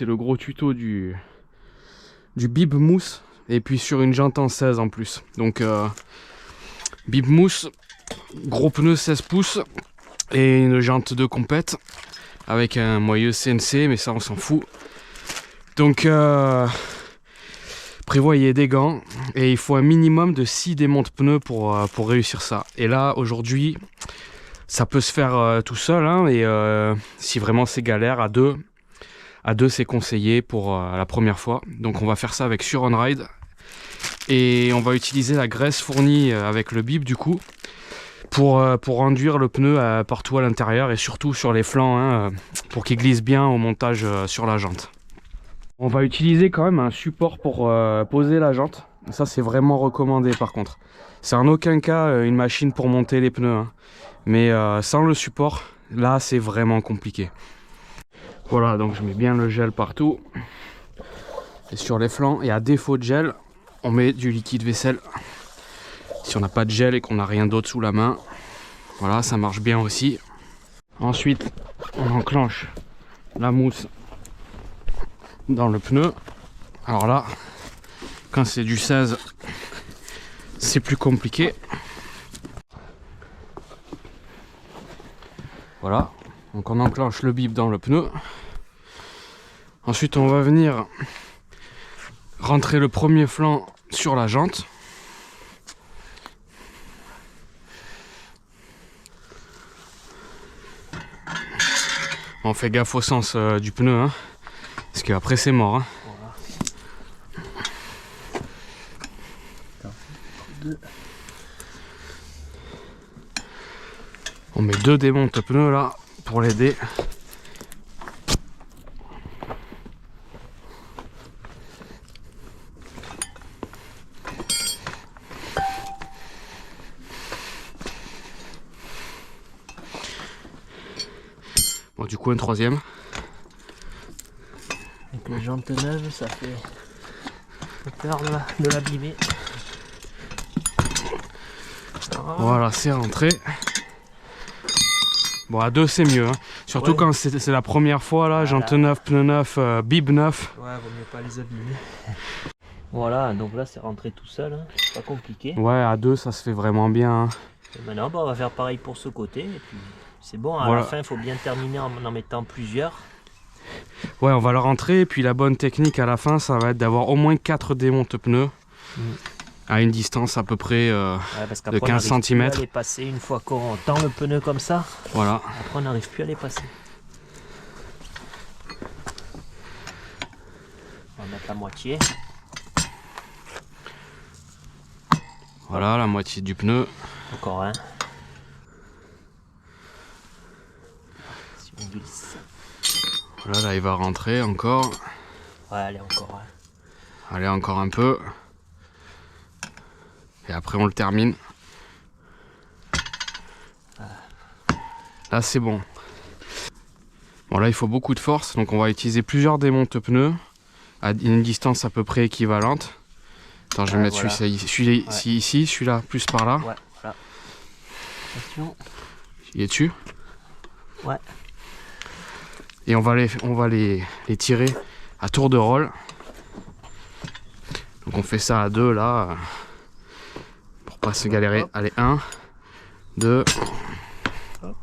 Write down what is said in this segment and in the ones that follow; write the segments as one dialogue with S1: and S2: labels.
S1: c'est le gros tuto du bib mousse. Et puis sur une jante en 16 en plus. Donc bib mousse, gros pneu 16 pouces et une jante de compète avec un moyeu CNC, mais ça on s'en fout. Donc prévoyez des gants et il faut un minimum de 6 démontes pneus pour réussir ça. Et là aujourd'hui ça peut se faire tout seul hein, et si vraiment c'est galère à deux c'est conseillé pour la première fois. Donc on va faire ça avec sur on ride et on va utiliser la graisse fournie avec le bib du coup pour enduire le pneu partout à l'intérieur et surtout sur les flancs hein, pour qu'il glisse bien au montage sur la jante. On va utiliser quand même un support pour poser la jante. Ça c'est vraiment recommandé par contre. C'est en aucun cas une machine pour monter les pneus hein. Mais sans le support là c'est vraiment compliqué. Voilà, donc je mets bien le gel partout et sur les flancs. Et à défaut de gel, on met du liquide vaisselle. Si on n'a pas de gel et qu'on n'a rien d'autre sous la main, voilà, ça marche bien aussi. Ensuite, on enclenche la mousse dans le pneu. Alors là, quand c'est du 16, c'est plus compliqué. Voilà. Donc on enclenche le bib dans le pneu. Ensuite on va venir rentrer le premier flanc sur la jante. On fait gaffe au sens du pneu hein, parce qu'après c'est mort hein. On met 2 démontes pneus là pour l'aider. Bon, du coup un troisième.
S2: Avec les jantes neuves, ça fait peur de l'abîmer.
S1: Voilà, c'est rentré. Bon, à 2 c'est mieux, hein. Surtout ouais. Quand c'est la première fois là, voilà. Jante neuf, pneu neuf, bib neuf.
S2: Ouais, vaut mieux pas les abîmer. Voilà, donc là c'est rentré tout seul, hein. C'est pas compliqué.
S1: Ouais, à 2 ça se fait vraiment bien. Hein.
S2: Et maintenant, on va faire pareil pour ce côté. Et puis c'est bon, à la fin il faut bien terminer en mettant plusieurs.
S1: Ouais, on va le rentrer. Et puis la bonne technique à la fin, ça va être d'avoir au moins 4 démontes pneus. À une distance à peu près de 15 cm.
S2: On les passer une fois qu'on tend le pneu comme ça.
S1: Voilà.
S2: Après on n'arrive plus à les passer. On va mettre la moitié.
S1: Voilà, la moitié du pneu.
S2: Encore un. Si on glisse.
S1: Voilà, là il va rentrer encore.
S2: Ouais, allez encore un.
S1: Allez, encore un peu. Et après on le termine. Là c'est bon. Bon là il faut beaucoup de force, donc on va utiliser plusieurs démontes pneus à une distance à peu près équivalente. Attends, je vais mettre voilà. Celui-ci ici, celui-là plus par là.
S2: Ouais, voilà. Attention.
S1: Il est dessus.
S2: Ouais.
S1: Et on va les tirer à tour de rôle. Donc on fait ça à 2 là. Pour pas se galérer. Hop. Allez, 1, 2.
S2: Hop.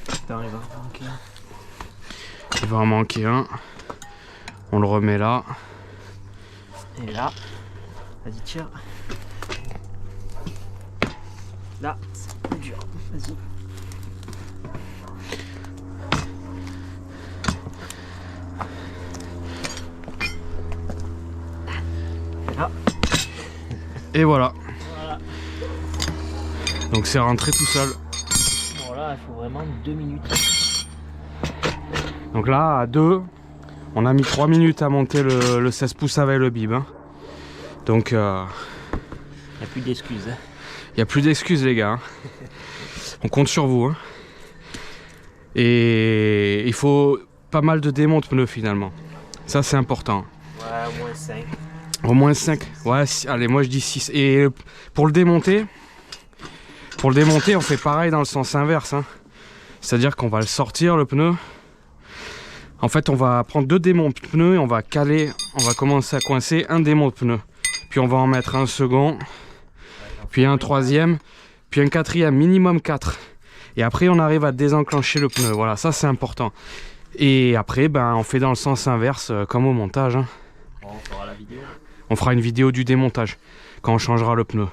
S2: Putain, il va en manquer un.
S1: Il va en manquer un. On le remet là.
S2: Et là. Vas-y, tire. Là, c'est plus dur. Vas-y. Et là.
S1: Et voilà. Donc c'est rentré tout seul.
S2: Bon là, il faut vraiment 2 minutes.
S1: Donc là, à 2, on a mis 3 minutes à monter le 16 pouces avec le bib. Hein. Donc... il n'y
S2: a plus d'excuses. Hein.
S1: Il n'y a plus d'excuses les gars. Hein. On compte sur vous. Hein. Et il faut pas mal de démonte pneus finalement. Ça c'est important.
S2: Ouais, au moins 5.
S1: Au moins 5. Ouais, allez, moi je dis 6. Et pour le démonter, on fait pareil dans le sens inverse. Hein. C'est-à-dire qu'on va le sortir le pneu. En fait, on va prendre 2 démons de pneus et on va commencer à coincer un démon de pneu. Puis on va en mettre un second, puis un troisième, puis un quatrième, minimum 4. Et après, on arrive à désenclencher le pneu. Voilà, ça c'est important. Et après, ben, on fait dans le sens inverse, comme au montage. Hein.
S2: On fera la vidéo.
S1: On fera une vidéo du démontage, quand on changera le pneu.